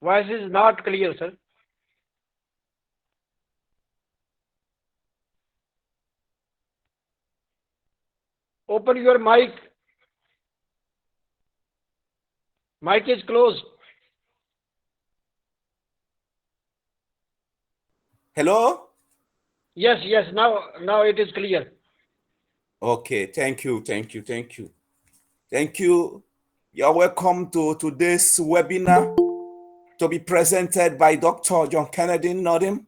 Voice is not clear, sir. Open your mic. Mic is closed. Hello? Yes, yes. Now it is clear. Okay, thank you, thank you, thank you. Thank you. You're welcome to today's webinar to be presented by Dr. John Kennedy Nothen.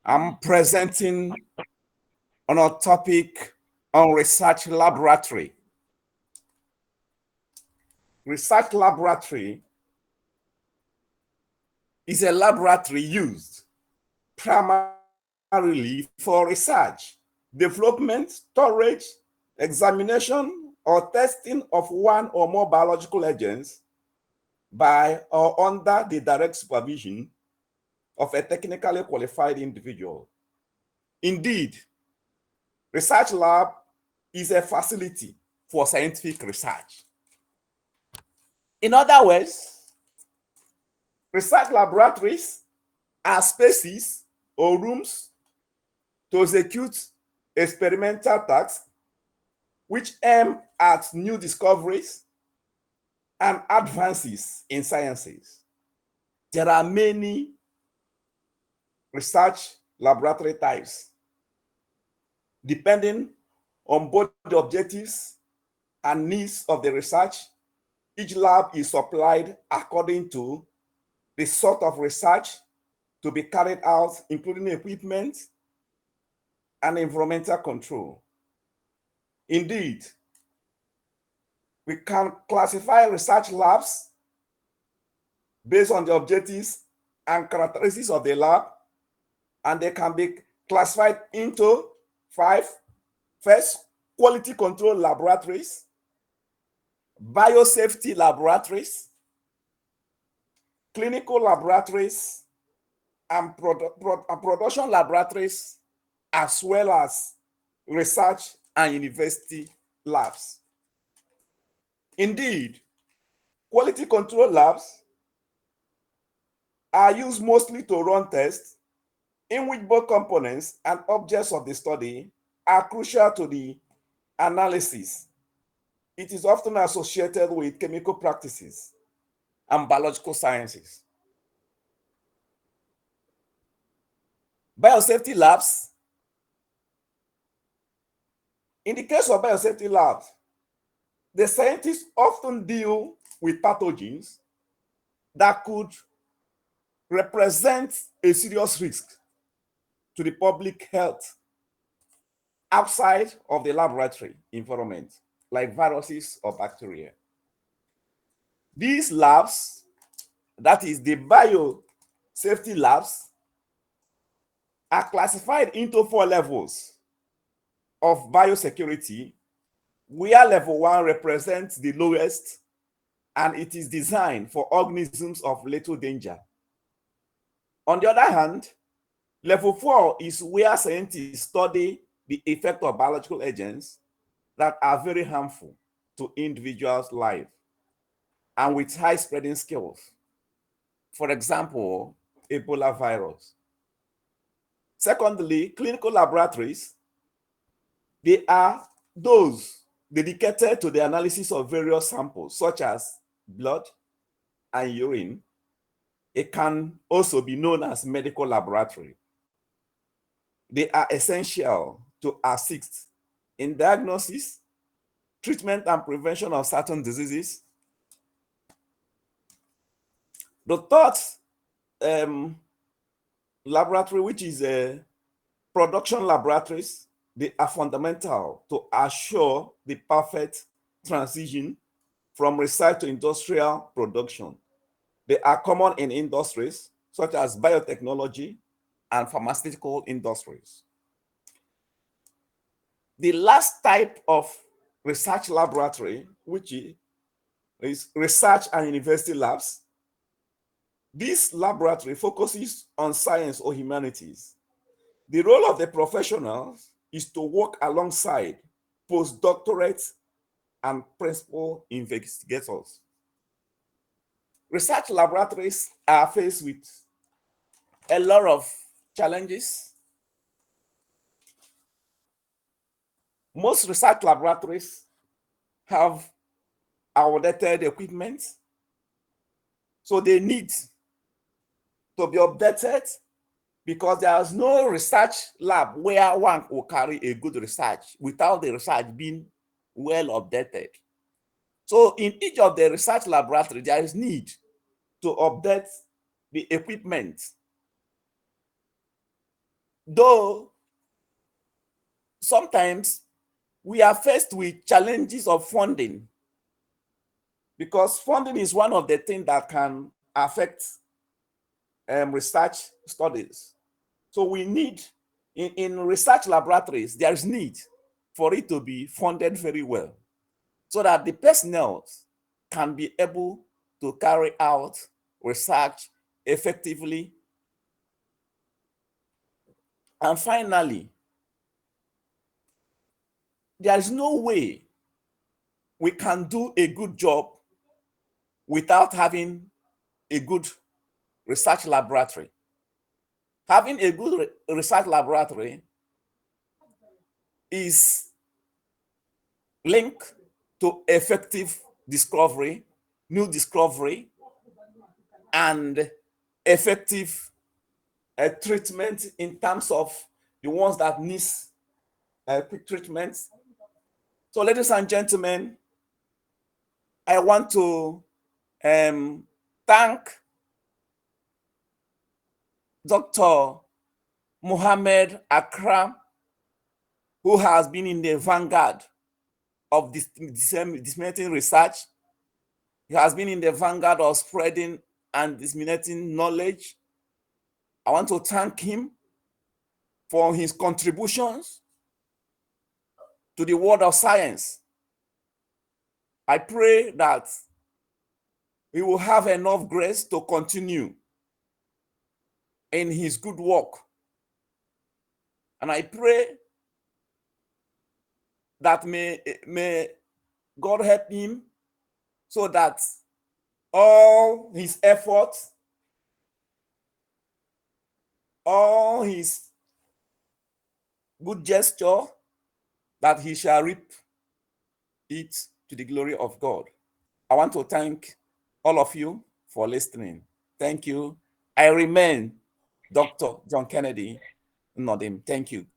I'm presenting on a topic on research laboratory. Research laboratory is a laboratory used primarily for research, development, storage, examination, or testing of one or more biological agents by or under the direct supervision of a technically qualified individual. Indeed, research lab is a facility for scientific research. In other words, research laboratories are spaces or rooms to execute experimental tasks which aim at new discoveries and advances in sciences. There are many research laboratory types depending on both the objectives and needs of the research. Each lab is supplied according to the sort of research to be carried out, including equipment and environmental control. Indeed, we can classify research labs based on the objectives and characteristics of the lab, and they can be classified into five. First, quality control laboratories, biosafety laboratories, clinical laboratories, and production laboratories, as well as research and university labs. Indeed, quality control labs are used mostly to run tests in which both components and objects of the study are crucial to the analysis. It is often associated with chemical practices and biological sciences. Biosafety labs. In the case of biosafety labs, the scientists often deal with pathogens that could represent a serious risk to the public health outside of the laboratory environment, like viruses or bacteria. These labs, that is the biosafety labs, are classified into 4 levels of biosecurity, where level 1 represents the lowest and it is designed for organisms of little danger. On the other hand, level 4 is where scientists study the effect of biological agents that are very harmful to individuals' life and with high spreading skills. For example, Ebola virus. Secondly, clinical laboratories, they are those dedicated to the analysis of various samples, such as blood and urine. It can also be known as medical laboratory. They are essential to assist in diagnosis, treatment, and prevention of certain diseases. The third laboratory, which is production laboratories, they are fundamental to assure the perfect transition from research to industrial production. They are common in industries such as biotechnology and pharmaceutical industries. The last type of research laboratory, which is research and university labs, this laboratory focuses on science or humanities. The role of the professionals is to work alongside postdoctorates and principal investigators. research laboratories are faced with a lot of challenges. Most research laboratories have outdated equipment, so they need to be updated, because there's no research lab where one will carry a good research without the research being well updated. So in each of the research laboratory, there is need to update the equipment. Though sometimes we are faced with challenges of funding, because funding is one of the things that can affect research studies. So we need, in research laboratories, there is need for it to be funded very well, so that the personnel can be able to carry out research effectively. And finally, there is no way we can do a good job without having a good research laboratory. Having a good research laboratory is linked to effective discovery, new discovery, and effective treatment in terms of the ones that need quick treatment. So, ladies and gentlemen, I want to thank Dr. Mohammed Akram, who has been in the vanguard of disseminating research. He has been in the vanguard of spreading and disseminating knowledge. I want to thank him for his contributions to the world of science. I pray that we will have enough grace to continue in his good work. And I pray that may God help him, so that all his efforts, all his good gesture, that he shall reap it to the glory of God. I want to thank all of you for listening. Thank you. I remain Dr. John Kennedy Nothen. Thank you.